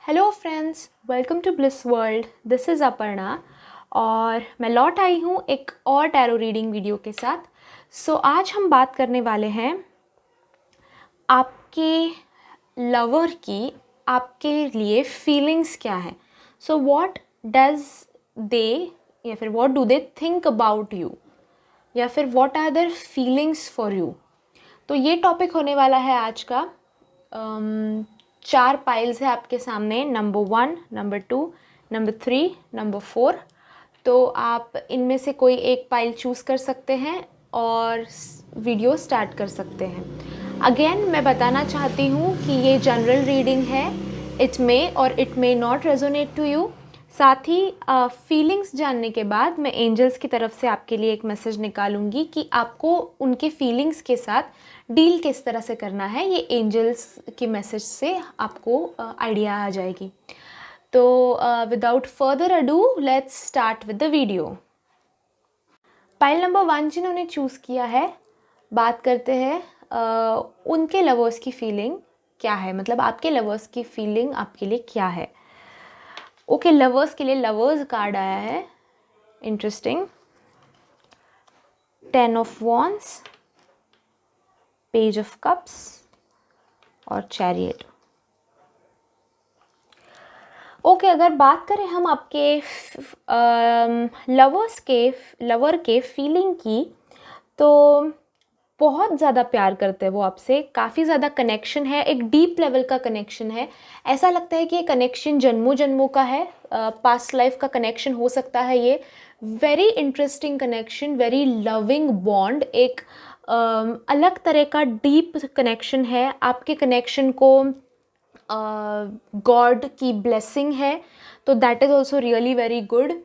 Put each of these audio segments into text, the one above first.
Hello friends, welcome to bliss world. This is Aparna और मैं लौट आई हूँ एक और टैरो रीडिंग वीडियो के साथ। आज हम बात करने वाले हैं आपके लवर की आपके लिए फीलिंग्स क्या है। व्हाट डज दे या फिर what do they think about you या फिर what are their feelings for you. तो ये टॉपिक होने वाला है आज का। 4 पाइल्स है आपके सामने, नंबर 1, नंबर 2, नंबर 3, नंबर 4। तो आप इनमें से कोई एक पाइल चूज़ कर सकते हैं और वीडियो स्टार्ट कर सकते हैं। अगेन मैं बताना चाहती हूँ कि ये जनरल रीडिंग है। इट मे और it may not resonate to you. साथ ही फीलिंग्स जानने के बाद मैं एंजल्स की तरफ से आपके लिए एक मैसेज निकालूंगी कि आपको उनके फीलिंग्स के साथ डील किस तरह से करना है। ये एंजल्स के मैसेज से आपको आइडिया आ जाएगी। तो without further ado let's start with the video. Pile number 1 जिन्होंने चूज़ किया है, बात करते हैं उनके लवर्स की फीलिंग क्या है, मतलब आपके लवर्स की फीलिंग आपके लिए क्या है। ओके, लवर्स के लिए लवर्स कार्ड आया है, interesting. 10 of wands, page of cups और चैरियट। ओके, अगर बात करें हम आपके लवर के फीलिंग की, तो बहुत ज़्यादा प्यार करते हैं वो आपसे, काफ़ी ज़्यादा कनेक्शन है, एक डीप लेवल का कनेक्शन है। ऐसा लगता है कि ये कनेक्शन जन्मों जन्मों का है, पास्ट लाइफ का कनेक्शन हो सकता है ये। Very interesting connection, very loving bond, एक अलग तरह का डीप कनेक्शन है। आपके कनेक्शन को गॉड की ब्लेसिंग है, तो that is also really very good.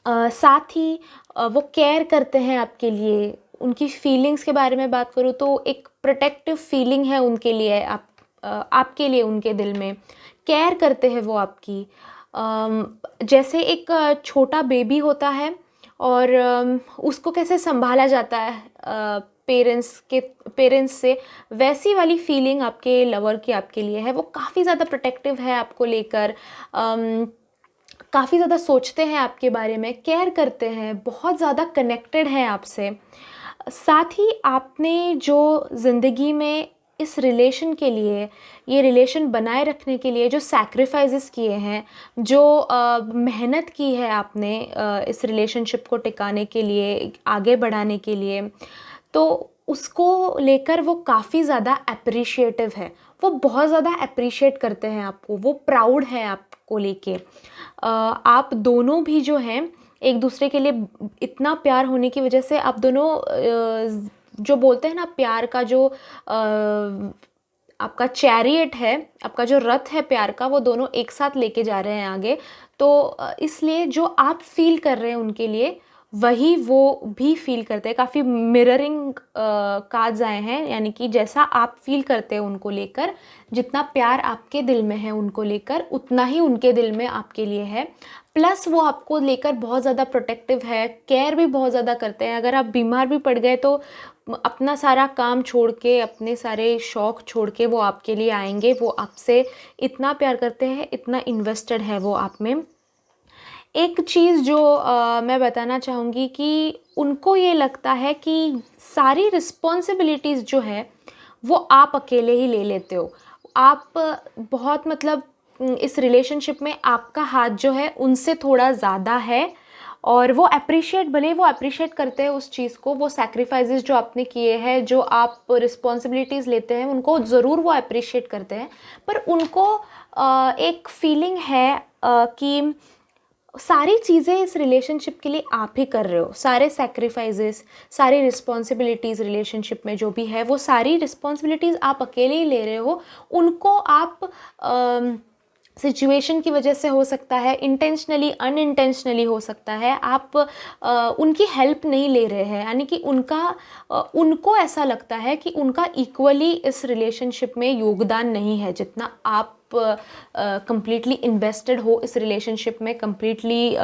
साथ ही वो केयर करते हैं आपके लिए। उनकी फीलिंग्स के बारे में बात करूँ तो एक प्रोटेक्टिव फीलिंग है उनके लिए, आपके लिए उनके दिल में केयर करते हैं वो आपकी। जैसे एक छोटा बेबी होता है और उसको कैसे संभाला जाता है पेरेंट्स से, वैसी वाली फीलिंग आपके लवर की आपके लिए है। वो काफ़ी ज़्यादा प्रोटेक्टिव है आपको लेकर, काफ़ी ज़्यादा सोचते हैं आपके बारे में, केयर करते हैं, बहुत ज़्यादा कनेक्टेड हैं आपसे। साथ ही आपने जो ज़िंदगी में इस रिलेशन के लिए, ये रिलेशन बनाए रखने के लिए जो सैक्रिफाइसेस किए हैं, जो मेहनत की है आपने इस रिलेशनशिप को टिकाने के लिए, आगे बढ़ाने के लिए, तो उसको लेकर वो काफ़ी ज़्यादा अप्रिशिएटिव है। वो बहुत ज़्यादा अप्रिशिएट करते हैं आपको, वो प्राउड है आपको लेके। आप दोनों भी जो हैं एक दूसरे के लिए इतना प्यार होने की वजह से आप दोनों जो बोलते हैं ना, प्यार का जो आपका चैरियट है, आपका जो रथ है प्यार का, वो दोनों एक साथ लेके जा रहे हैं आगे। तो इसलिए जो आप फील कर रहे हैं उनके लिए, वही वो भी फील करते हैं। काफ़ी मिररिंग कार्ड्स आए हैं, यानी कि जैसा आप फील करते हैं उनको लेकर, जितना प्यार आपके दिल में है उनको लेकर, उतना ही उनके दिल में आपके लिए है। प्लस वो आपको लेकर बहुत ज़्यादा प्रोटेक्टिव है, केयर भी बहुत ज़्यादा करते हैं। अगर आप बीमार भी पड़ गए तो अपना सारा काम छोड़ के, अपने सारे शौक़ छोड़ के वो आपके लिए आएंगे। वो आपसे इतना प्यार करते हैं, इतना इन्वेस्टेड है वो आप में। एक चीज़ जो मैं बताना चाहूँगी कि उनको ये लगता है कि सारी रिस्पॉन्सिबिलिटीज़ जो है वो आप अकेले ही ले लेते हो। आप बहुत, मतलब इस रिलेशनशिप में आपका हाथ जो है उनसे थोड़ा ज़्यादा है, और वो भले वो अप्रिशिएट करते हैं उस चीज़ को, वो सैक्रिफाइसेस जो आपने किए हैं, जो आप रिस्पॉन्सिबिलिटीज़ लेते हैं, उनको ज़रूर वो अप्रिशिएट करते हैं। पर उनको एक फीलिंग है कि सारी चीज़ें इस रिलेशनशिप के लिए आप ही कर रहे हो। सारे सैक्रिफाइसेस, सारी रिस्पॉन्सिबिलिटीज़ रिलेशनशिप में जो भी है, वो सारी रिस्पॉन्सिबिलिटीज़ आप अकेले ही ले रहे हो। उनको आप सिचुएशन की वजह से हो सकता है, इंटेंशनली अनइंटेंशनली हो सकता है, आप उनकी हेल्प नहीं ले रहे हैं। यानी कि उनको ऐसा लगता है कि उनका इक्वली इस रिलेशनशिप में योगदान नहीं है, जितना आप कंप्लीटली इन्वेस्टेड हो इस रिलेशनशिप में, कंप्लीटली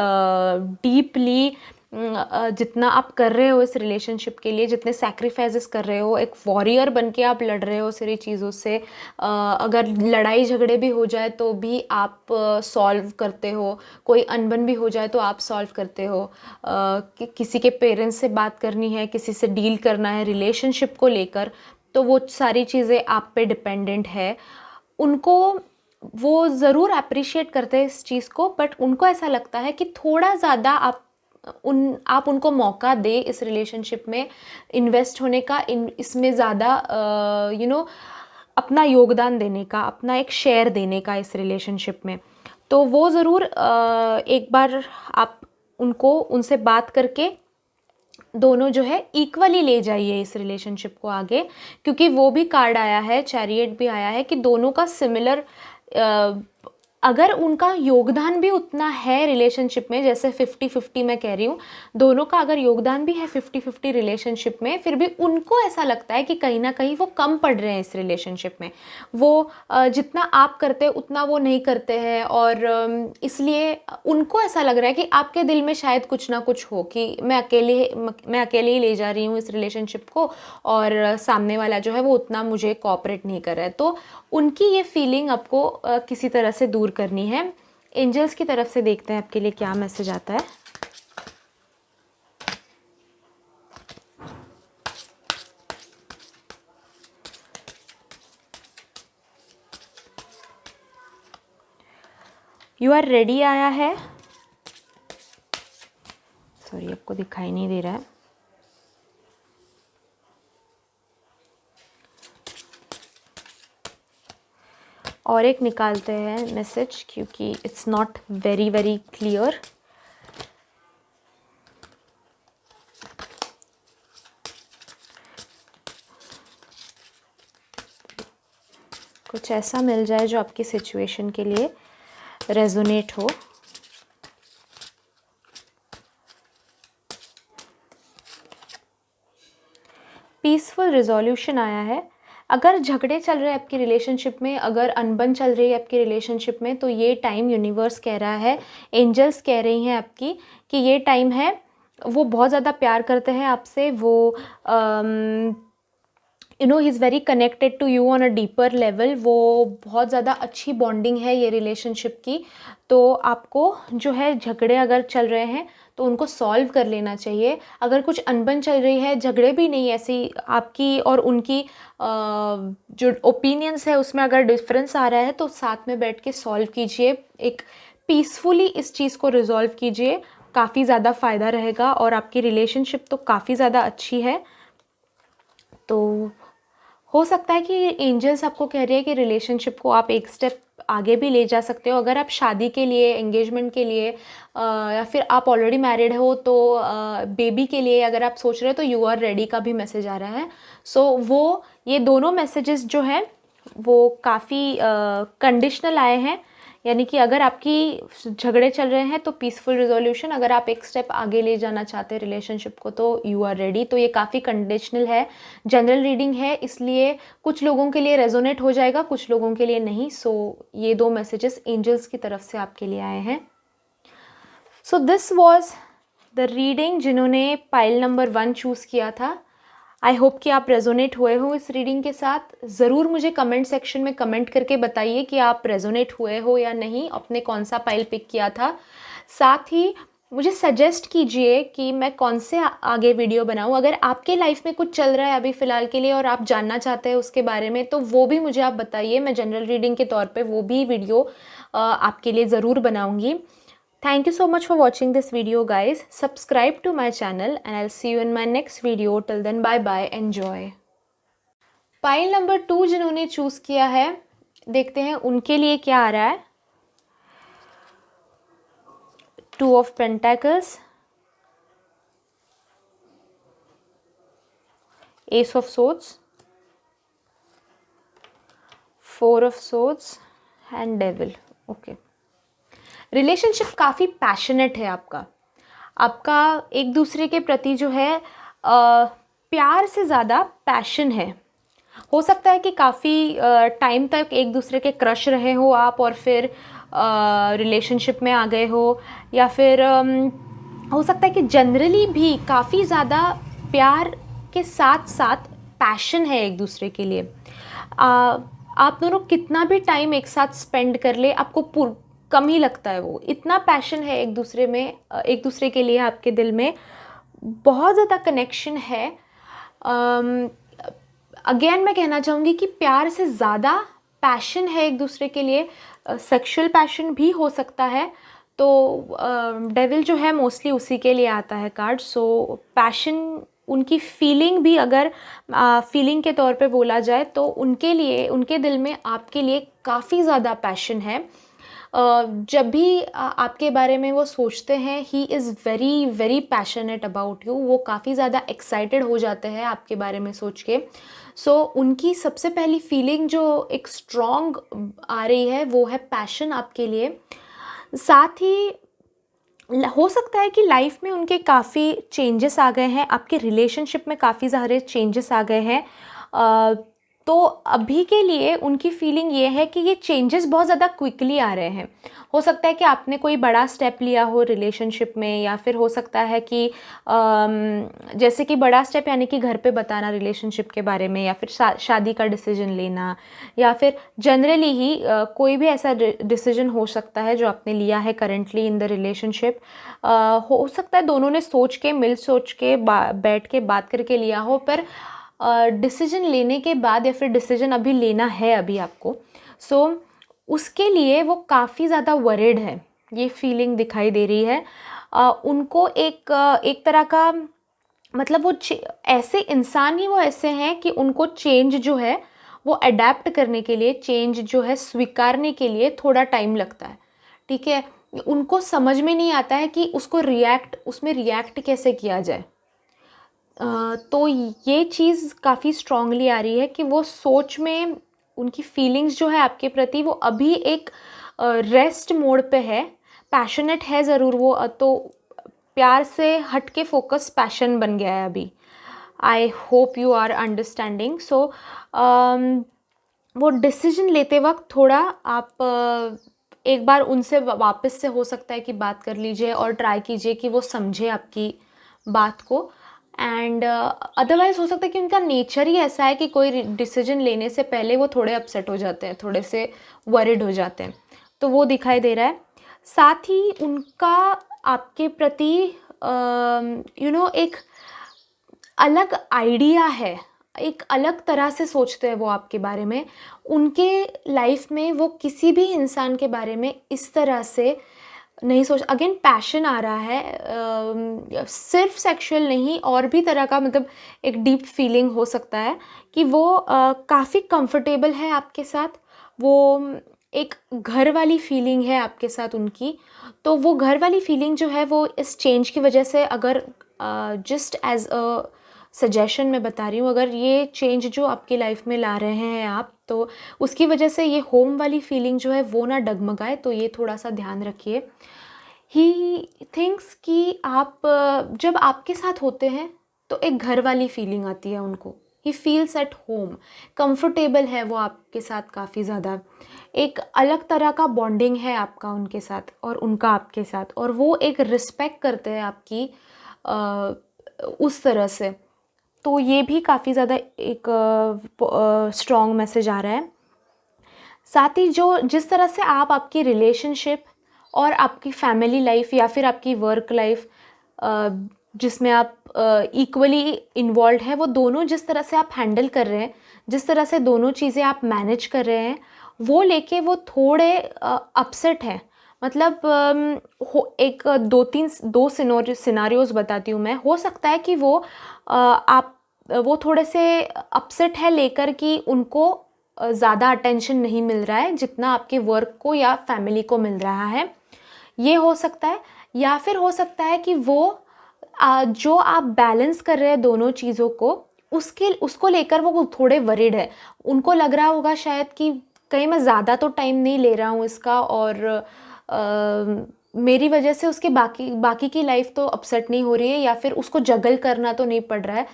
डीपली जितना आप कर रहे हो इस रिलेशनशिप के लिए, जितने सैक्रिफाइसेस कर रहे हो, एक वॉरियर बन के आप लड़ रहे हो सारी चीज़ों से। अगर लड़ाई झगड़े भी हो जाए तो भी आप सॉल्व करते हो, कोई अनबन भी हो जाए तो आप सॉल्व करते हो। किसी के पेरेंट्स से बात करनी है, किसी से डील करना है रिलेशनशिप को लेकर, तो वो सारी चीज़ें आप पे डिपेंडेंट है। उनको वो ज़रूर अप्रिशिएट करते हैं इस चीज़ को, बट उनको ऐसा लगता है कि थोड़ा ज़्यादा आप उनको मौका दे इस रिलेशनशिप में इन्वेस्ट होने का, इसमें ज़्यादा अपना योगदान देने का, अपना एक शेयर देने का इस रिलेशनशिप में। तो वो ज़रूर एक बार आप उनसे बात करके दोनों जो है इक्वली ले जाइए इस रिलेशनशिप को आगे, क्योंकि वो भी कार्ड आया है, चैरियट भी आया है कि दोनों का सिमिलर, अगर उनका योगदान भी उतना है रिलेशनशिप में, जैसे 50-50 मैं कह रही हूँ, दोनों का अगर योगदान भी है 50-50 रिलेशनशिप में, फिर भी उनको ऐसा लगता है कि कहीं ना कहीं वो कम पड़ रहे हैं इस रिलेशनशिप में। वो जितना आप करते हैं उतना वो नहीं करते हैं, और इसलिए उनको ऐसा लग रहा है कि आपके दिल में शायद कुछ ना कुछ हो कि मैं अकेले ही ले जा रही हूँ इस रिलेशनशिप को, और सामने वाला जो है वो उतना मुझे कोऑपरेट नहीं कर रहा है। तो उनकी ये फीलिंग आपको किसी तरह से दूर करनी है। एंजल्स की तरफ से देखते हैं आपके लिए क्या मैसेज आता है। यू आर रेडी आया है। सॉरी, आपको दिखाई नहीं दे रहा है। और एक निकालते हैं मैसेज, क्योंकि it's not very very clear. कुछ ऐसा मिल जाए जो आपकी सिचुएशन के लिए रेजोनेट हो। पीसफुल रिजोल्यूशन आया है। अगर झगड़े चल रहे हैं आपकी रिलेशनशिप में, अगर अनबन चल रही है आपकी रिलेशनशिप में, तो ये टाइम यूनिवर्स कह रहा है, एंजल्स कह रही हैं आपकी कि ये टाइम है। वो बहुत ज़्यादा प्यार करते हैं आपसे, वो ही is very connected to you on a deeper level. वो बहुत ज़्यादा अच्छी बॉन्डिंग है ये रिलेशनशिप की। तो आपको जो है, झगड़े अगर चल रहे हैं तो उनको सॉल्व कर लेना चाहिए। अगर कुछ अनबन चल रही है, झगड़े भी नहीं, ऐसी आपकी और उनकी जो ओपिनियंस है उसमें अगर डिफरेंस आ रहा है, तो साथ में बैठ के सॉल्व कीजिए, एक पीसफुली इस चीज़ को रिजॉल्व कीजिए। काफ़ी ज़्यादा फ़ायदा रहेगा, और आपकी रिलेशनशिप तो काफ़ी ज़्यादा अच्छी है। तो हो सकता है कि एंजल्स आपको कह रही है कि रिलेशनशिप को आप एक स्टेप आगे भी ले जा सकते हो। अगर आप शादी के लिए, एंगेजमेंट के लिए, या फिर आप ऑलरेडी मैरिड हो तो बेबी के लिए अगर आप सोच रहे हो, तो यू आर रेडी का भी मैसेज आ रहा है। सो वो ये दोनों मैसेजेस जो हैं वो काफ़ी कंडीशनल आए हैं, यानी कि अगर आपकी झगड़े चल रहे हैं तो पीसफुल रिजोल्यूशन, अगर आप एक स्टेप आगे ले जाना चाहते हैं रिलेशनशिप को तो यू आर रेडी। तो ये काफ़ी कंडीशनल है, जनरल रीडिंग है, इसलिए कुछ लोगों के लिए रेजोनेट हो जाएगा, कुछ लोगों के लिए नहीं। सो ये दो मैसेजेस एंजल्स की तरफ से आपके लिए आए हैं। So this was the reading जिन्होंने पाइल नंबर 1 चूज़ किया था। आई होप कि आप रेजोनेट हुए हो इस रीडिंग के साथ। ज़रूर मुझे कमेंट सेक्शन में कमेंट करके बताइए कि आप रेजोनेट हुए हो या नहीं, आपने कौन सा पाइल पिक किया था। साथ ही मुझे सजेस्ट कीजिए कि मैं कौन से आगे वीडियो बनाऊं। अगर आपके लाइफ में कुछ चल रहा है अभी फ़िलहाल के लिए और आप जानना चाहते हैं उसके बारे में, तो वो भी मुझे आप बताइए। मैं जनरल रीडिंग के तौर पे वो भी वीडियो आपके लिए ज़रूर बनाऊंगी। Thank you so much for watching this video, guys. Subscribe to my channel and I'll see you in my next video. Till then, bye bye. Enjoy. Pile number 2 जिन्होंने चूज किया है, देखते हैं उनके लिए क्या आ रहा है। 2 of Pentacles, Ace of Swords, 4 of Swords and Devil. Okay. Relationship काफ़ी पैशनेट है आपका एक दूसरे के प्रति जो है प्यार से ज़्यादा पैशन है। हो सकता है कि काफ़ी टाइम तक एक दूसरे के क्रश रहे हो आप, और फिर रिलेशनशिप में आ गए हो, या फिर हो सकता है कि जनरली भी काफ़ी ज़्यादा प्यार के साथ साथ पैशन है एक दूसरे के लिए। आप दोनों कितना भी टाइम एक साथ स्पेंड कर ले, आपको कम ही लगता है। वो इतना पैशन है एक दूसरे में, एक दूसरे के लिए आपके दिल में बहुत ज़्यादा कनेक्शन है। अगेन मैं कहना चाहूँगी कि प्यार से ज़्यादा पैशन है एक दूसरे के लिए। सेक्सुअल पैशन भी हो सकता है। तो डेविल जो है मोस्टली उसी के लिए आता है कार्ड। सो पैशन, उनकी फीलिंग भी अगर फीलिंग के तौर पे बोला जाए तो उनके लिए, उनके दिल में आपके लिए काफ़ी ज़्यादा पैशन है। जब भी आपके बारे में वो सोचते हैं, ही is very very passionate about you. वो काफ़ी ज़्यादा एक्साइटेड हो जाते हैं आपके बारे में सोच के। सो उनकी सबसे पहली फीलिंग जो एक स्ट्रॉन्ग आ रही है वो है पैशन आपके लिए। साथ ही हो सकता है कि लाइफ में उनके काफ़ी चेंजेस आ गए हैं, आपके रिलेशनशिप में काफ़ी सारे चेंजेस आ गए हैं। तो अभी के लिए उनकी फीलिंग ये है कि ये चेंजेस बहुत ज़्यादा क्विकली आ रहे हैं। हो सकता है कि आपने कोई बड़ा स्टेप लिया हो रिलेशनशिप में, या फिर हो सकता है कि जैसे कि बड़ा स्टेप यानी कि घर पे बताना रिलेशनशिप के बारे में, या फिर शादी का डिसीजन लेना, या फिर जनरली ही कोई भी ऐसा डिसीजन हो सकता है जो आपने लिया है करेंटली इन द रिलेशनशिप। हो सकता है दोनों ने सोच के बैठ के बात करके लिया हो, पर डिसीजन लेने के बाद, या फिर डिसीजन अभी लेना है अभी आपको, सो उसके लिए वो काफ़ी ज़्यादा वरिड है। ये फीलिंग दिखाई दे रही है। उनको एक तरह का, मतलब वो ऐसे इंसान ही वो ऐसे हैं कि उनको चेंज जो है वो अडेप्ट करने के लिए, चेंज जो है स्वीकारने के लिए थोड़ा टाइम लगता है। ठीक है, उनको समझ में नहीं आता है कि उसमें रिएक्ट कैसे किया जाए। तो ये चीज़ काफ़ी स्ट्रांगली आ रही है कि वो सोच में, उनकी फीलिंग्स जो है आपके प्रति वो अभी एक रेस्ट मोड पे है। पैशनेट है ज़रूर वो, तो प्यार से हट के फोकस पैशन बन गया है अभी। I hope you are understanding. So वो डिसीजन लेते वक्त थोड़ा आप एक बार उनसे वापस से हो सकता है कि बात कर लीजिए और ट्राई कीजिए कि वो समझे आपकी बात को। एंड अदरवाइज़ हो सकता है कि उनका नेचर ही ऐसा है कि कोई डिसीजन लेने से पहले वो थोड़े अपसेट हो जाते हैं, थोड़े से वरिड हो जाते हैं, तो वो दिखाई दे रहा है। साथ ही उनका आपके प्रति एक अलग आइडिया है, एक अलग तरह से सोचते हैं वो आपके बारे में। उनके लाइफ में वो किसी भी इंसान के बारे में इस तरह से नहीं सोच, अगेन पैशन आ रहा है, सिर्फ सेक्सुअल नहीं, और भी तरह का, मतलब एक डीप फीलिंग हो सकता है कि वो काफ़ी कंफर्टेबल है आपके साथ। वो एक घर वाली फीलिंग है आपके साथ उनकी। तो वो घर वाली फीलिंग जो है वो इस चेंज की वजह से, अगर जस्ट एज अ सजेशन मैं बता रही हूँ, अगर ये चेंज जो आपकी लाइफ में ला रहे हैं आप, तो उसकी वजह से ये होम वाली फीलिंग जो है वो ना डगमगाए, तो ये थोड़ा सा ध्यान रखिए। ही थिंक्स कि आप जब आपके साथ होते हैं तो एक घर वाली फीलिंग आती है उनको। He feels at home, comfortable है वो आपके साथ काफ़ी ज़्यादा। एक अलग तरह का बॉन्डिंग है आपका उनके साथ और उनका आपके साथ, और वो एक रिस्पेक्ट करते हैं आपकी उस तरह से। तो ये भी काफ़ी ज़्यादा एक स्ट्रॉन्ग मैसेज आ रहा है। साथ ही जिस तरह से आप आपकी रिलेशनशिप और आपकी फैमिली लाइफ या फिर आपकी वर्क लाइफ, जिसमें आप इक्वली इन्वॉल्व है, वो दोनों जिस तरह से आप हैंडल कर रहे हैं, जिस तरह से दोनों चीज़ें आप मैनेज कर रहे हैं, वो लेके वो थोड़े अपसेट हैं। मतलब दो सिनारियोज़ बताती हूँ मैं। हो सकता है कि वो थोड़े से अपसेट है लेकर कि उनको ज़्यादा अटेंशन नहीं मिल रहा है जितना आपके वर्क को या फैमिली को मिल रहा है, ये हो सकता है। या फिर हो सकता है कि वो जो आप बैलेंस कर रहे हैं दोनों चीज़ों को, उसको लेकर वो थोड़े वरिड है। उनको लग रहा होगा शायद कि कहीं मैं ज़्यादा तो टाइम नहीं ले रहा हूँ इसका, और मेरी वजह से उसके बाकी की लाइफ तो अपसेट नहीं हो रही है, या फिर उसको जगल करना तो नहीं पड़ रहा है।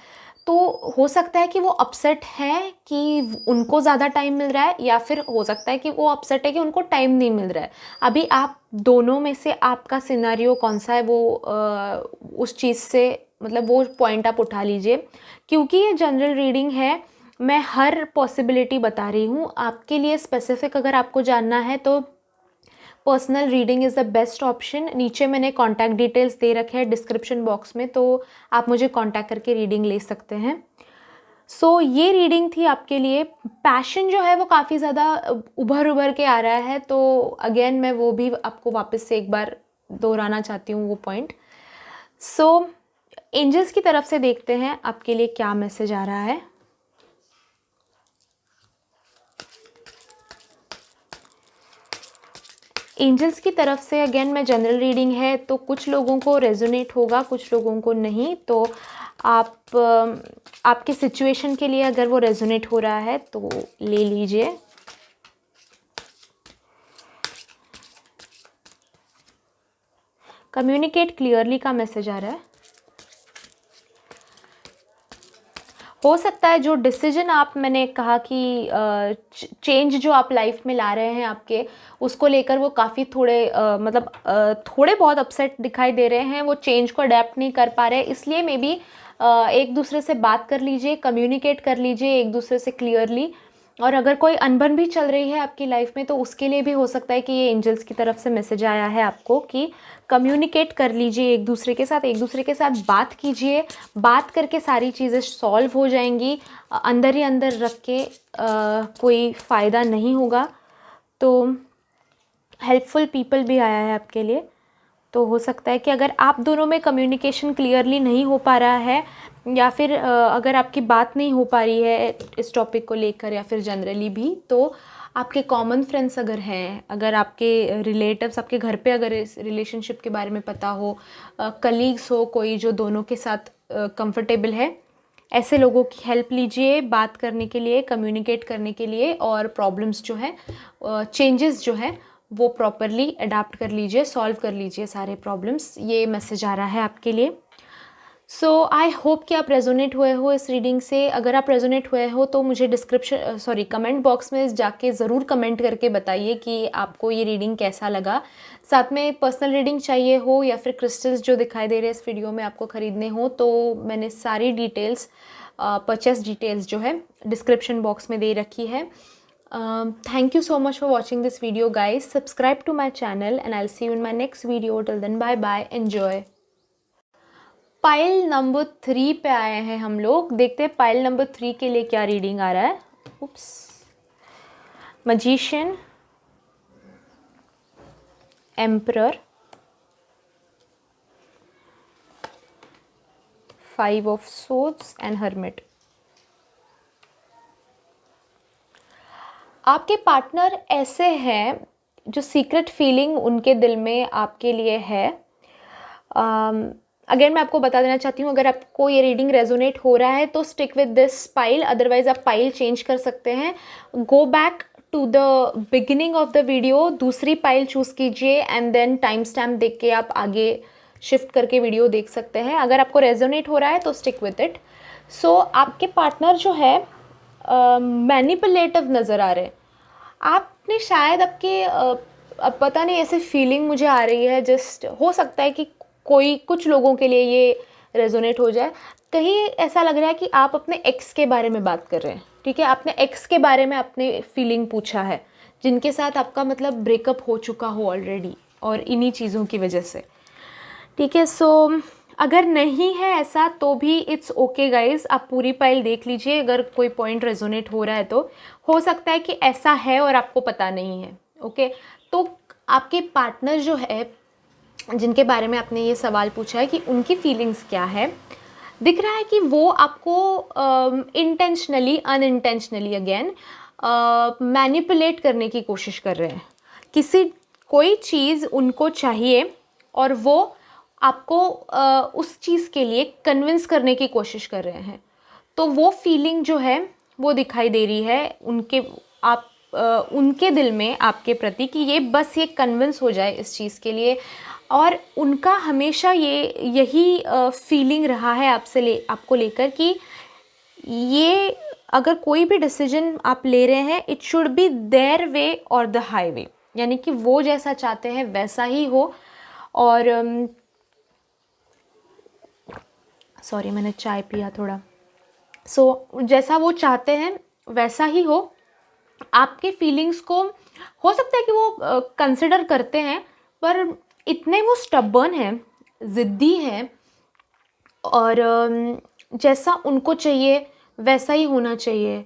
तो हो सकता है कि वो अपसेट हैं कि उनको ज़्यादा टाइम मिल रहा है, या फिर हो सकता है कि वो अपसेट है कि उनको टाइम नहीं मिल रहा है। अभी आप दोनों में से आपका सिनेरियो कौन सा है, वो उस चीज़ से मतलब वो पॉइंट आप उठा लीजिए। क्योंकि ये जनरल रीडिंग है, मैं हर पॉसिबिलिटी बता रही हूँ आपके लिए। स्पेसिफिक अगर आपको जानना है तो personal reading is the best option. नीचे मैंने कॉन्टैक्ट डिटेल्स दे रखे हैं डिस्क्रिप्शन बॉक्स में, तो आप मुझे कॉन्टैक्ट करके रीडिंग ले सकते हैं। ये रीडिंग थी आपके लिए। पैशन जो है वो काफ़ी ज़्यादा उभर के आ रहा है, तो अगेन मैं वो भी आपको वापस से एक बार दोहराना चाहती हूँ वो पॉइंट। एंजल्स की तरफ से देखते हैं आपके लिए क्या मैसेज आ रहा है। एंजल्स की तरफ से अगेन मैं जनरल रीडिंग है, तो कुछ लोगों को रेजोनेट होगा, कुछ लोगों को नहीं। तो आप आपके सिचुएशन के लिए अगर वो रेजोनेट हो रहा है तो ले लीजिए। कम्युनिकेट क्लियरली का मैसेज आ रहा है। हो सकता है जो डिसीजन आप, मैंने कहा कि चेंज जो आप लाइफ में ला रहे हैं आपके, उसको लेकर वो काफ़ी थोड़े बहुत अपसेट दिखाई दे रहे हैं। वो चेंज को अडेप्ट नहीं कर पा रहे, इसलिए मे बी एक दूसरे से बात कर लीजिए, कम्युनिकेट कर लीजिए एक दूसरे से क्लियरली। और अगर कोई अनबन भी चल रही है आपकी लाइफ में, तो उसके लिए भी हो सकता है कि ये एंजल्स की तरफ से मैसेज आया है आपको कि कम्युनिकेट कर लीजिए एक दूसरे के साथ बात कीजिए। बात करके सारी चीज़ें सॉल्व हो जाएंगी। अंदर ही अंदर रख के कोई फ़ायदा नहीं होगा। तो हेल्पफुल पीपल भी आया है आपके लिए। तो हो सकता है कि अगर आप दोनों में कम्युनिकेशन क्लियरली नहीं हो पा रहा है, या फिर अगर आपकी बात नहीं हो पा रही है इस टॉपिक को लेकर, या फिर जनरली भी, तो आपके कॉमन फ्रेंड्स अगर हैं, अगर आपके रिलेटिव्स आपके घर पे अगर इस रिलेशनशिप के बारे में पता हो, कलीग्स हो कोई जो दोनों के साथ कंफर्टेबल है, ऐसे लोगों की हेल्प लीजिए बात करने के लिए, कम्युनिकेट करने के लिए, और प्रॉब्लम्स जो है, चेंजेस जो है वो प्रॉपरली अडाप्ट कर लीजिए, सॉल्व कर लीजिए सारे प्रॉब्लम्स। ये मैसेज आ रहा है आपके लिए। आई होप कि आप रेजोनेट हुए हो इस रीडिंग से। अगर आप रेजोनेट हुए हो तो मुझे कमेंट बॉक्स में जाके ज़रूर कमेंट करके बताइए कि आपको ये रीडिंग कैसा लगा। साथ में पर्सनल रीडिंग चाहिए हो, या फिर क्रिस्टल्स जो दिखाई दे रहे हैं इस वीडियो में आपको ख़रीदने हो, तो मैंने सारी डिटेल्स, परचेस डिटेल्स जो है डिस्क्रिप्शन बॉक्स में दे रखी है। Thank you so much for watching this video, guys. Subscribe to my channel and I'll see you in my next video. Till then, bye bye. Enjoy. Pile number 3 पे आए हैं हम लोग। देखते हैं पाइल नंबर 3 के लिए क्या रीडिंग आ रहा है। Oops. Magician, emperor, 5 of swords and hermit. आपके पार्टनर ऐसे हैं जो सीक्रेट फीलिंग उनके दिल में आपके लिए है। अगेन मैं आपको बता देना चाहती हूँ, अगर आपको ये रीडिंग रेजोनेट हो रहा है तो stick with this pile, otherwise आप पाइल चेंज कर सकते हैं। Go back to the beginning of the video, दूसरी पाइल चूज़ कीजिए एंड देन टाइम स्टैम्प देख के आप आगे शिफ्ट करके वीडियो देख सकते हैं। अगर आपको रेजोनेट हो रहा है तो स्टिक विद इट। आपके पार्टनर जो है मैनिपुलेटिव नज़र आ रहे हैं। आपने शायद आपके अब पता नहीं, ऐसे फीलिंग मुझे आ रही है, जस्ट हो सकता है कि कुछ लोगों के लिए ये रेजोनेट हो जाए। कहीं ऐसा लग रहा है कि आप अपने एक्स के बारे में बात कर रहे हैं, ठीक है? आपने एक्स के बारे में अपने फीलिंग पूछा है, जिनके साथ आपका मतलब ब्रेकअप हो चुका हो ऑलरेडी, और इन्हीं चीज़ों की वजह से, ठीक है? अगर नहीं है ऐसा तो भी इट्स ओके गाइज, आप पूरी पाइल देख लीजिए। अगर कोई पॉइंट रेजोनेट हो रहा है तो हो सकता है कि ऐसा है और आपको पता नहीं है, ओके? तो आपके पार्टनर जो है, जिनके बारे में आपने ये सवाल पूछा है कि उनकी फीलिंग्स क्या है, दिख रहा है कि वो आपको इंटेंशनली अनइंटेंशनली अगेन मैनिपुलेट करने की कोशिश कर रहे हैं। कोई चीज़ उनको चाहिए और वो आपको उस चीज़ के लिए कन्विंस करने की कोशिश कर रहे हैं। तो वो फीलिंग जो है वो दिखाई दे रही है उनके दिल में आपके प्रति, कि ये बस ये कन्विंस हो जाए इस चीज़ के लिए। और उनका हमेशा यही फीलिंग रहा है आपको लेकर कि ये अगर कोई भी डिसीजन आप ले रहे हैं, it should be their way और द हाईवे, यानी कि वो जैसा चाहते हैं वैसा ही हो। और सॉरी मैंने चाय पिया थोड़ा। जैसा वो चाहते हैं वैसा ही हो। आपके फीलिंग्स को हो सकता है कि वो कंसिडर करते हैं, पर इतने वो स्टबर्न हैं, ज़िद्दी हैं, और जैसा उनको चाहिए वैसा ही होना चाहिए।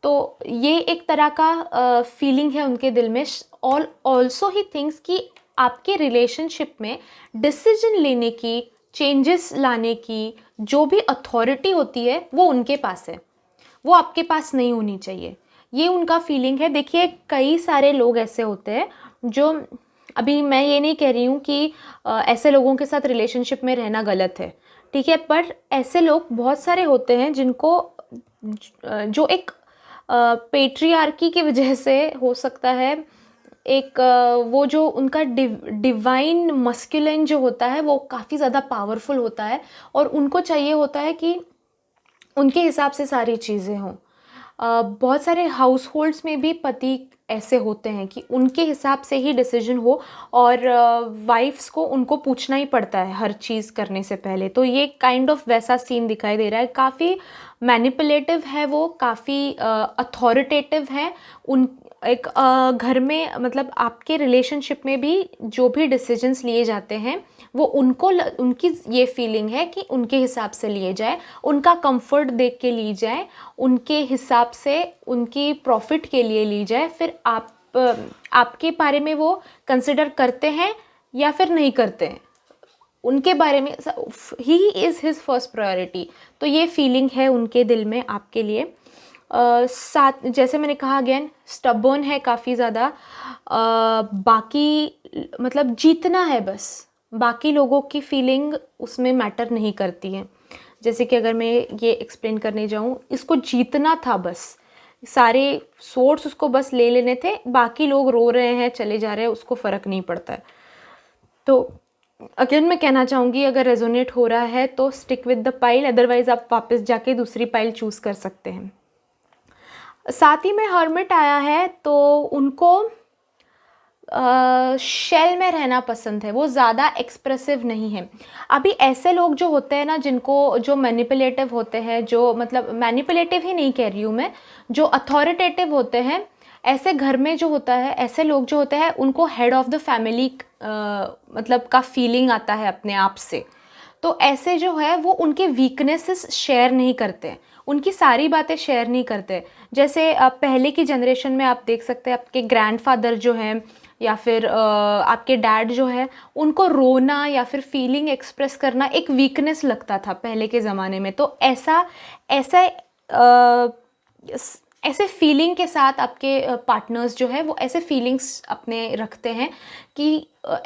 तो ये एक तरह का फीलिंग है उनके दिल में। ऑल ऑल्सो ही थिंक्स कि आपके रिलेशनशिप में डिसीजन लेने की, चेंजेस लाने की जो भी अथॉरिटी होती है वो उनके पास है, वो आपके पास नहीं होनी चाहिए। ये उनका फीलिंग है। देखिए कई सारे लोग ऐसे होते हैं जो, अभी मैं ये नहीं कह रही हूँ कि ऐसे लोगों के साथ रिलेशनशिप में रहना गलत है, ठीक है, पर ऐसे लोग बहुत सारे होते हैं जिनको जो एक पेट्रियार्की की वजह से हो सकता है, एक वो जो उनका डिवाइन मस्कुलिन जो होता है वो काफ़ी ज़्यादा पावरफुल होता है, और उनको चाहिए होता है कि उनके हिसाब से सारी चीज़ें हों। बहुत सारे हाउस होल्ड्स में भी पति ऐसे होते हैं कि उनके हिसाब से ही डिसीजन हो, और वाइफ्स को उनको पूछना ही पड़ता है हर चीज़ करने से पहले। तो ये काइंड ऑफ वैसा सीन दिखाई दे रहा है। काफ़ी मैनिपुलेटिव है वो, काफ़ी अथॉरिटेटिव है। उन एक घर में, मतलब आपके रिलेशनशिप में भी जो भी डिसीजंस लिए जाते हैं वो उनकी ये फीलिंग है कि उनके हिसाब से लिए जाए, उनका कंफर्ट देख के ली जाए, उनके हिसाब से, उनकी प्रॉफिट के लिए ली जाए। फिर आपके बारे में वो कंसिडर करते हैं या फिर नहीं करते हैं, उनके बारे में he is his first priority. तो ये फीलिंग है उनके दिल में आपके लिए। साथ जैसे मैंने कहा अगेन, स्टबर्न है काफ़ी ज़्यादा। बाकी मतलब जीतना है बस, बाकी लोगों की फीलिंग उसमें मैटर नहीं करती है। जैसे कि अगर मैं ये एक्सप्लेन करने जाऊँ, इसको जीतना था बस, सारे सोर्स उसको बस ले लेने थे, बाकी लोग रो रहे हैं चले जा रहे हैं उसको फ़र्क नहीं पड़ता है। तो अगेन मैं कहना चाहूँगी, अगर रेजोनेट हो रहा है तो stick with the pile, otherwise आप वापस जाके दूसरी पाइल चूज़ कर सकते हैं। साथ ही में हर्मिट आया है तो उनको शेल में रहना पसंद है, वो ज़्यादा एक्सप्रेसिव नहीं है। अभी ऐसे लोग जो होते हैं ना, जिनको जो मैनिपुलेटिव होते हैं, जो मतलब मैनिपुलेटिव ही नहीं कह रही हूँ मैं, जो अथॉरिटेटिव होते हैं, ऐसे घर में जो होता है, ऐसे लोग जो होते हैं उनको हेड ऑफ़ द फैमिली मतलब का फीलिंग आता है अपने आप से। तो ऐसे जो है वो उनके वीकनेसेस शेयर नहीं करते हैं, उनकी सारी बातें शेयर नहीं करते। जैसे पहले की जनरेशन में आप देख सकते हैं, आपके ग्रैंडफादर जो हैं या फिर आपके डैड जो है, उनको रोना या फिर फीलिंग एक्सप्रेस करना एक वीकनेस लगता था पहले के ज़माने में। तो ऐसा ऐसा ऐसे फीलिंग के साथ आपके पार्टनर्स जो है वो ऐसे फीलिंग्स अपने रखते हैं कि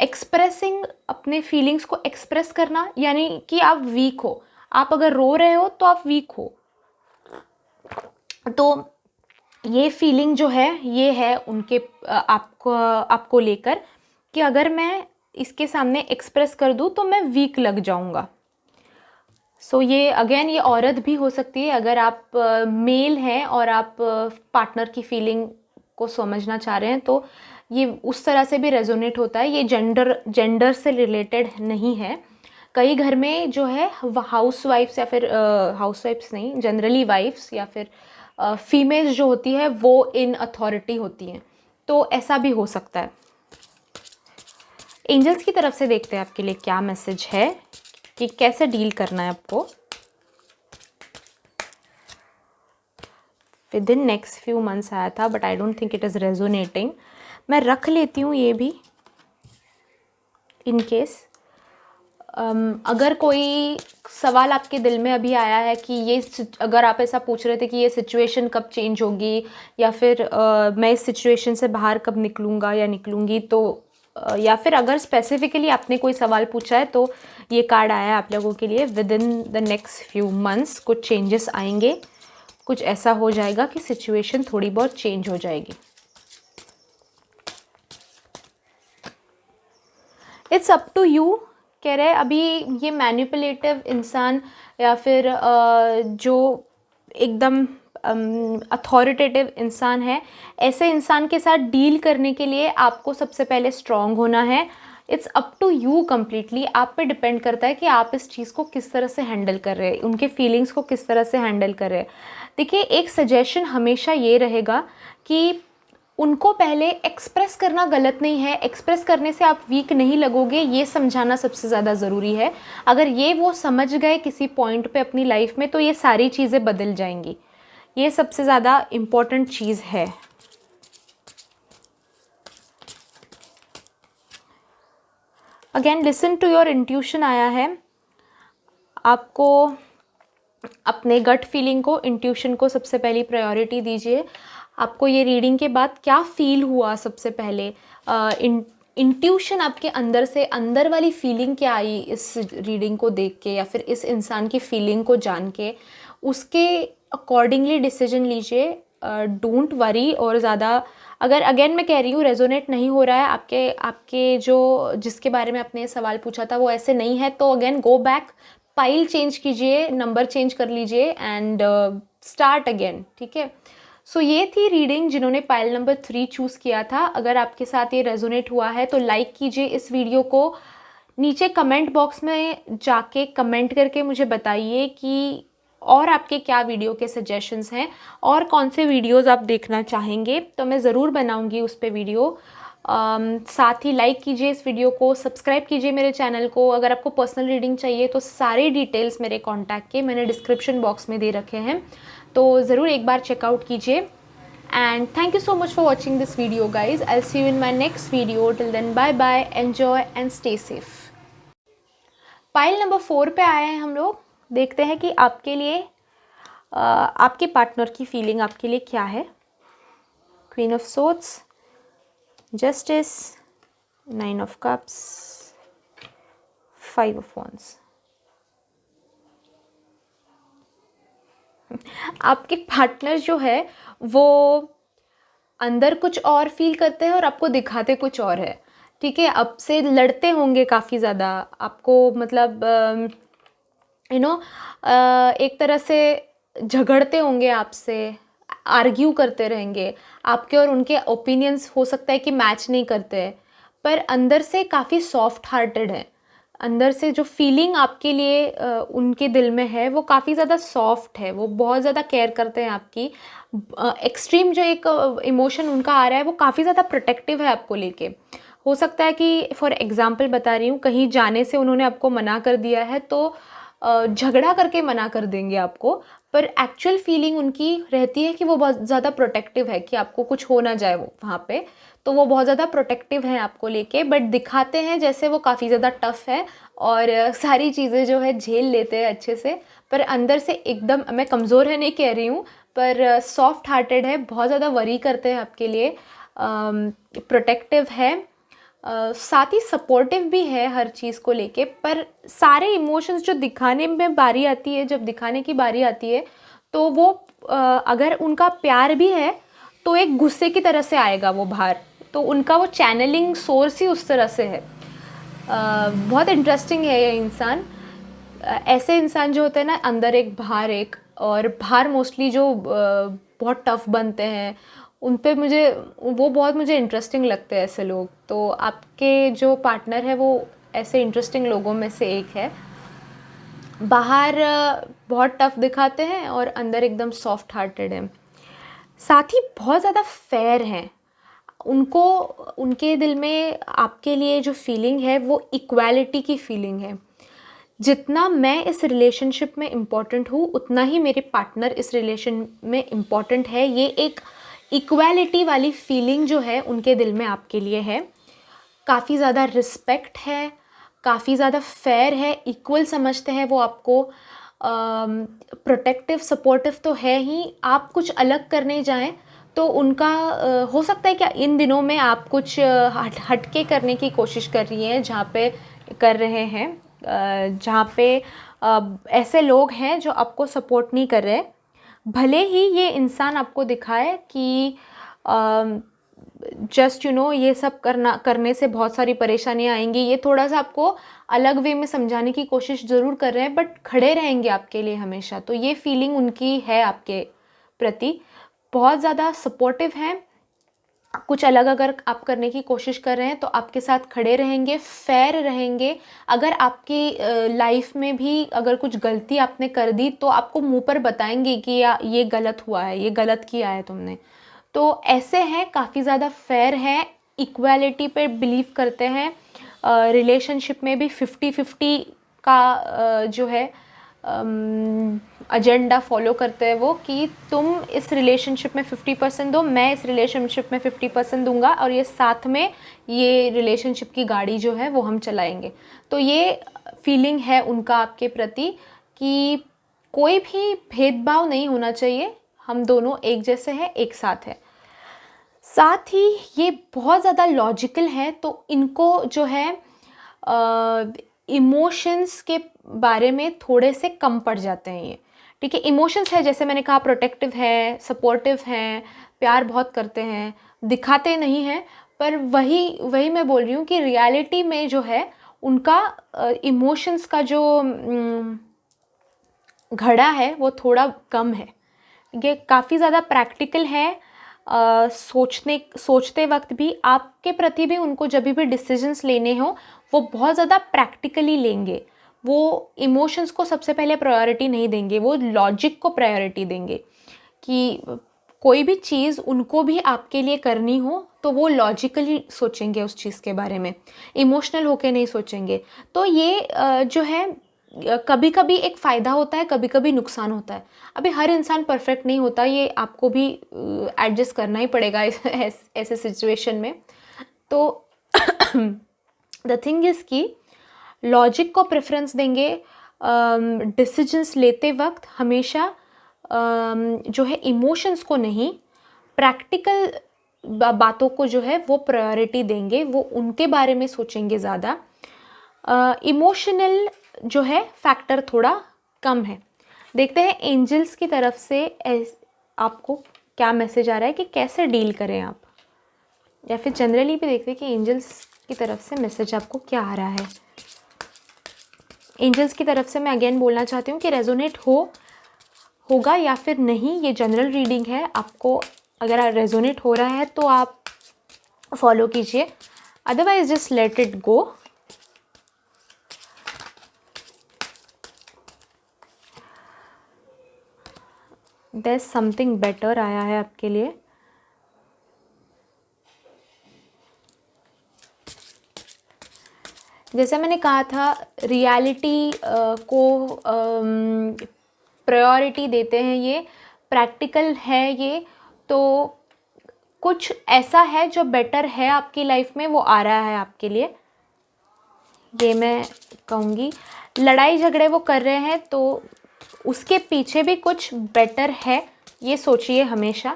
एक्सप्रेसिंग, अपने फीलिंग्स को एक्सप्रेस करना, यानी कि आप वीक हो, आप अगर रो रहे हो तो आप वीक हो। तो ये फीलिंग जो है ये है उनके आपको लेकर, कि अगर मैं इसके सामने एक्सप्रेस कर दूँ तो मैं वीक लग जाऊँगा। ये अगेन ये औरत भी हो सकती है, अगर आप मेल हैं और आप पार्टनर की फीलिंग को समझना चाह रहे हैं तो ये उस तरह से भी रेजोनेट होता है। ये जेंडर से रिलेटेड नहीं है। कई घर में जो है हाउस वाइफ्स या फिर हाउस वाइफ्स नहीं, जनरली वाइफ्स या फिर फीमेल्स जो होती है वो इन अथॉरिटी होती हैं, तो ऐसा भी हो सकता है। एंजल्स की तरफ से देखते हैं आपके लिए क्या मैसेज है कि कैसे डील करना है आपको with in next few months. आया था but I don't think it is resonating. मैं रख लेती हूँ ये भी इन केस। अगर कोई सवाल आपके दिल में अभी आया है कि ये, अगर आप ऐसा पूछ रहे थे कि ये सिचुएशन कब चेंज होगी या फिर मैं इस सिचुएशन से बाहर कब निकलूँगा या निकलूँगी, तो या फिर अगर स्पेसिफिकली आपने कोई सवाल पूछा है तो ये कार्ड आया है आप लोगों के लिए। With in the next few months कुछ चेंजेस आएंगे, कुछ ऐसा हो जाएगा कि सिचुएशन थोड़ी बहुत चेंज हो जाएगी। इट्स अप टू यू कह रहे हैं। अभी ये मैनिपुलेटिव इंसान या फिर जो एकदम अथॉरिटेटिव इंसान है, ऐसे इंसान के साथ डील करने के लिए आपको सबसे पहले स्ट्रॉन्ग होना है। It's up to you completely, आप पे डिपेंड करता है कि आप इस चीज़ को किस तरह से हैंडल कर रहे हैं, उनके फीलिंग्स को किस तरह से हैंडल कर रहे हैं। देखिए, एक सजेशन हमेशा ये रहेगा कि उनको पहले एक्सप्रेस करना गलत नहीं है, एक्सप्रेस करने से आप वीक नहीं लगोगे, ये समझाना सबसे ज़्यादा ज़रूरी है। अगर ये वो समझ गए किसी पॉइंट पे अपनी लाइफ में, तो ये सारी चीज़ें बदल जाएंगी। ये सबसे ज़्यादा इम्पॉर्टेंट चीज़ है। Again listen to your intuition आया है। आपको अपने गट फीलिंग को, इंट्यूशन को सबसे पहली प्रायोरिटी दीजिए। आपको ये रीडिंग के बाद क्या फील हुआ सबसे पहले, इंट्यूशन आपके अंदर से, अंदर वाली फीलिंग क्या आई इस रीडिंग को देख के या फिर इस इंसान की फीलिंग को जान के, उसके अकॉर्डिंगली डिसीजन लीजिए। Don't worry. और ज़्यादा अगर अगेन मैं कह रही हूँ रेजोनेट नहीं हो रहा है आपके जो जिसके बारे में आपने सवाल पूछा था वो ऐसे नहीं है, तो again go back, pile change कीजिए, नंबर चेंज कर लीजिए एंड स्टार्ट अगेन। ठीक है। सो ये थी रीडिंग जिन्होंने पाइल नंबर 3 चूज़ किया था। अगर आपके साथ ये रेजोनेट हुआ है तो लाइक कीजिए इस वीडियो को, नीचे कमेंट बॉक्स में जाके कमेंट करके मुझे बताइए कि और आपके क्या वीडियो के सजेशंस हैं और कौन से वीडियोस आप देखना चाहेंगे, तो मैं ज़रूर बनाऊंगी उस पर वीडियो। साथ ही लाइक कीजिए इस वीडियो को, सब्सक्राइब कीजिए मेरे चैनल को। अगर आपको पर्सनल रीडिंग चाहिए तो सारे डिटेल्स मेरे कॉन्टैक्ट के मैंने डिस्क्रिप्शन बॉक्स में दे रखे हैं, तो ज़रूर एक बार चेकआउट कीजिए। And thank you so much for watching this video guys. I see you in my next video. Till then bye bye, enjoy and stay safe. Pile number 4 पे आए हैं हम लोग। देखते हैं कि आपके लिए आपके पार्टनर की फीलिंग आपके लिए क्या है। Queen of swords, justice, 9 of cups, 5 of wands. आपके पार्टनर जो है वो अंदर कुछ और फील करते हैं और आपको दिखाते कुछ और है। ठीक है। अब से लड़ते होंगे काफ़ी ज़्यादा आपको, मतलब एक तरह से झगड़ते होंगे आपसे, आर्ग्यू करते रहेंगे। आपके और उनके ओपिनियंस हो सकता है कि मैच नहीं करते हैं, पर अंदर से काफ़ी सॉफ्ट हार्टेड है। अंदर से जो फीलिंग आपके लिए उनके दिल में है वो काफ़ी ज़्यादा सॉफ्ट है, वो बहुत ज़्यादा केयर करते हैं आपकी। एक्सट्रीम जो एक इमोशन उनका आ रहा है वो काफ़ी ज़्यादा प्रोटेक्टिव है आपको लेके। हो सकता है कि फॉर एग्ज़ाम्पल बता रही हूँ, कहीं जाने से उन्होंने आपको मना कर दिया है तो झगड़ा करके मना कर देंगे आपको, पर एक्चुअल फीलिंग उनकी रहती है कि वो बहुत ज़्यादा प्रोटेक्टिव है कि आपको कुछ हो ना जाए वो वहाँ पे। तो वो बहुत ज़्यादा प्रोटेक्टिव हैं आपको लेके, बट दिखाते हैं जैसे वो काफ़ी ज़्यादा टफ़ है और सारी चीज़ें जो है झेल लेते हैं अच्छे से, पर अंदर से एकदम, मैं कमज़ोर है नहीं कह रही हूँ, पर सॉफ्ट हार्टेड है, बहुत ज़्यादा वरी करते हैं आपके लिए, प्रोटेक्टिव है, साथ ही सपोर्टिव भी है हर चीज़ को लेके। पर सारे इमोशंस जो दिखाने में बारी आती है, जब दिखाने की बारी आती है तो वो अगर उनका प्यार भी है तो एक गुस्से की तरह से आएगा वो बाहर, तो उनका वो चैनलिंग सोर्स ही उस तरह से है। बहुत इंटरेस्टिंग है ये इंसान। ऐसे इंसान जो होते हैं ना, अंदर एक बाहर एक, और बाहर मोस्टली जो बहुत टफ बनते हैं उन पे मुझे इंटरेस्टिंग लगते हैं ऐसे लोग। तो आपके जो पार्टनर है वो ऐसे इंटरेस्टिंग लोगों में से एक है। बाहर बहुत टफ दिखाते हैं और अंदर एकदम सॉफ्ट हार्टेड है, साथ ही बहुत ज़्यादा फेयर हैं। उनको, उनके दिल में आपके लिए जो फीलिंग है वो इक्वालिटी की फीलिंग है। जितना मैं इस रिलेशनशिप में इम्पॉर्टेंट हूँ उतना ही मेरे पार्टनर इस रिलेशन में इम्पॉर्टेंट है। ये एक इक्वालिटी वाली फीलिंग जो है उनके दिल में आपके लिए है। काफ़ी ज़्यादा रिस्पेक्ट है, काफ़ी ज़्यादा फेयर है, इक्वल समझते हैं वो आपको। प्रोटेक्टिव सपोर्टिव तो है ही, आप कुछ अलग करने जाएं तो उनका हो सकता है कि इन दिनों में आप कुछ हटके करने की कोशिश कर रही हैं, जहाँ पे कर रहे हैं, जहाँ पे ऐसे लोग हैं जो आपको सपोर्ट नहीं कर रहे। भले ही ये इंसान आपको दिखाए कि जस्ट ये सब करने से बहुत सारी परेशानियाँ आएंगी। ये थोड़ा सा आपको अलग वे में समझाने की कोशिश ज़रूर कर रहे हैं, बट खड़े रहेंगे आपके लिए हमेशा। तो ये फीलिंग उनकी है आपके प्रति, बहुत ज़्यादा सपोर्टिव हैं। कुछ अलग अगर आप करने की कोशिश कर रहे हैं तो आपके साथ खड़े रहेंगे, फेयर रहेंगे। अगर आपकी लाइफ में भी अगर कुछ गलती आपने कर दी तो आपको मुंह पर बताएंगे कि ये गलत हुआ है, ये गलत किया है तुमने। तो ऐसे हैं, काफ़ी ज़्यादा फेयर हैं, इक्वालिटी पे बिलीव करते हैं। रिलेशनशिप में भी 50-50 का जो है एजेंडा फॉलो करते हैं वो, कि तुम इस रिलेशनशिप में 50% दो, मैं इस रिलेशनशिप में 50% दूंगा, और ये साथ में ये रिलेशनशिप की गाड़ी जो है वो हम चलाएंगे। तो ये फीलिंग है उनका आपके प्रति कि कोई भी भेदभाव नहीं होना चाहिए, हम दोनों एक जैसे हैं, एक साथ हैं। साथ ही ये बहुत ज़्यादा लॉजिकल है, तो इनको जो है इमोशंस के बारे में थोड़े से कम पड़ जाते हैं ये, ठीक है। इमोशंस है, जैसे मैंने कहा, प्रोटेक्टिव है, सपोर्टिव हैं, प्यार बहुत करते हैं, दिखाते नहीं हैं, पर वही मैं बोल रही हूँ कि रियलिटी में जो है उनका इमोशंस का जो घड़ा है वो थोड़ा कम है। ये काफ़ी ज़्यादा प्रैक्टिकल है। सोचते वक्त भी, आपके प्रति भी उनको जब भी डिसीजंस लेने हो वो बहुत ज़्यादा प्रैक्टिकली लेंगे। वो इमोशंस को सबसे पहले प्रायोरिटी नहीं देंगे, वो लॉजिक को प्रायोरिटी देंगे। कि कोई भी चीज़ उनको भी आपके लिए करनी हो तो वो लॉजिकली सोचेंगे उस चीज़ के बारे में, इमोशनल होके नहीं सोचेंगे। तो ये जो है कभी कभी एक फ़ायदा होता है, कभी कभी नुकसान होता है। अभी हर इंसान परफेक्ट नहीं होता, ये आपको भी एडजस्ट करना ही पड़ेगा ऐसे सिचुएशन में। तो द थिंग इज़ कि लॉजिक को प्रेफरेंस देंगे डिसीजंस लेते वक्त, हमेशा जो है इमोशंस को नहीं, प्रैक्टिकल बातों को जो है वो प्रायोरिटी देंगे, वो उनके बारे में सोचेंगे ज़्यादा। इमोशनल जो है फैक्टर थोड़ा कम है। देखते हैं एंजल्स की तरफ से आपको क्या मैसेज आ रहा है कि कैसे डील करें आप, या फिर जनरली भी देखते हैं कि एंजल्स की तरफ से मैसेज आपको क्या आ रहा है। एंजल्स की तरफ से मैं अगेन बोलना चाहती हूँ कि रेजोनेट होगा या फिर नहीं, ये जनरल रीडिंग है। आपको अगर रेजोनेट हो रहा है तो आप फॉलो कीजिए, otherwise just let it go. There's something better आया है आपके लिए। जैसे मैंने कहा था, रियलिटी को प्रायोरिटी देते हैं, ये प्रैक्टिकल है ये। तो कुछ ऐसा है जो बेटर है आपकी लाइफ में, वो आ रहा है आपके लिए, ये मैं कहूँगी। लड़ाई झगड़े वो कर रहे हैं तो उसके पीछे भी कुछ बेटर है, ये सोचिए हमेशा।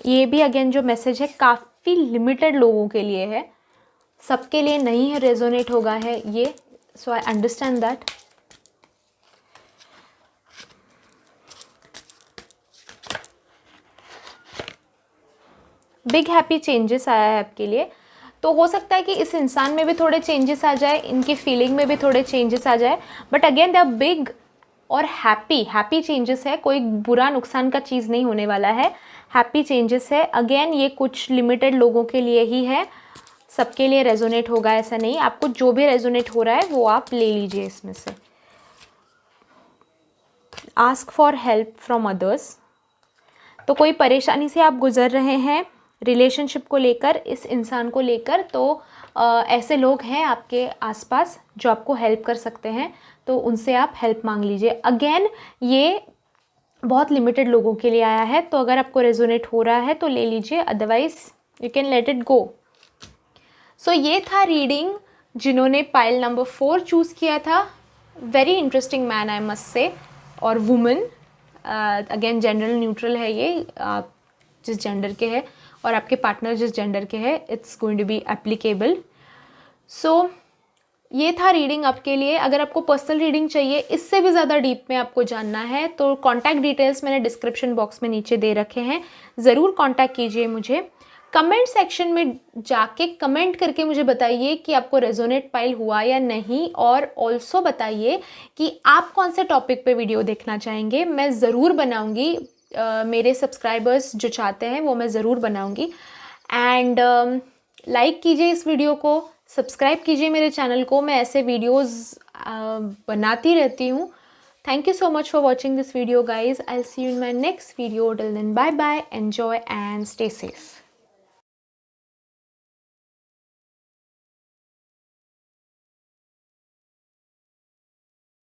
ये भी अगेन जो मैसेज है काफ़ी लिमिटेड लोगों के लिए है, सबके लिए नहीं है रेजोनेट होगा है ये। So I understand that. Big happy changes आया है आपके लिए। तो हो सकता है कि इस इंसान में भी थोड़े चेंजेस आ जाए, इनकी फीलिंग में भी थोड़े चेंजेस आ जाए, but again they are big और हैप्पी चेंजेस है। कोई बुरा नुकसान का चीज़ नहीं होने वाला है, हैप्पी चेंजेस है। अगेन ये कुछ लिमिटेड लोगों के लिए ही है, सबके लिए रेजोनेट होगा ऐसा नहीं। आपको जो भी रेजोनेट हो रहा है वो आप ले लीजिए इसमें से। Ask for help from others. तो कोई परेशानी से आप गुजर रहे हैं रिलेशनशिप को लेकर, इस इंसान को लेकर, तो ऐसे लोग हैं आपके आसपास जो आपको हेल्प कर सकते हैं, तो उनसे आप हेल्प मांग लीजिए। अगेन ये बहुत लिमिटेड लोगों के लिए आया है, तो अगर आपको रेजोनेट हो रहा है तो ले लीजिए, otherwise you can let it go. So ये था रीडिंग जिन्होंने पाइल नंबर 4 चूज़ किया था। Very interesting man I must say, और वुमेन। अगेन जेंडर न्यूट्रल है ये, आप जिस जेंडर के हैं और आपके पार्टनर जिस जेंडर के हैं, it's going to be applicable. So ये था रीडिंग आपके लिए। अगर आपको पर्सनल रीडिंग चाहिए, इससे भी ज़्यादा डीप में आपको जानना है, तो कॉन्टैक्ट डिटेल्स मैंने डिस्क्रिप्शन बॉक्स में नीचे दे रखे हैं, ज़रूर कॉन्टैक्ट कीजिए मुझे। कमेंट सेक्शन में जाके कमेंट करके मुझे बताइए कि आपको रेजोनेट फाइल हुआ या नहीं, और ऑल्सो बताइए कि आप कौन से टॉपिक पे वीडियो देखना चाहेंगे। मैं ज़रूर बनाऊँगी, मेरे सब्सक्राइबर्स जो चाहते हैं वो मैं ज़रूर बनाऊँगी। एंड लाइक कीजिए इस वीडियो को, सब्सक्राइब कीजिए मेरे चैनल को, मैं ऐसे वीडियोस बनाती रहती हूँ। Thank you so much for watching this video guys. I will see you in my next video. Till then bye bye, enjoy and stay safe.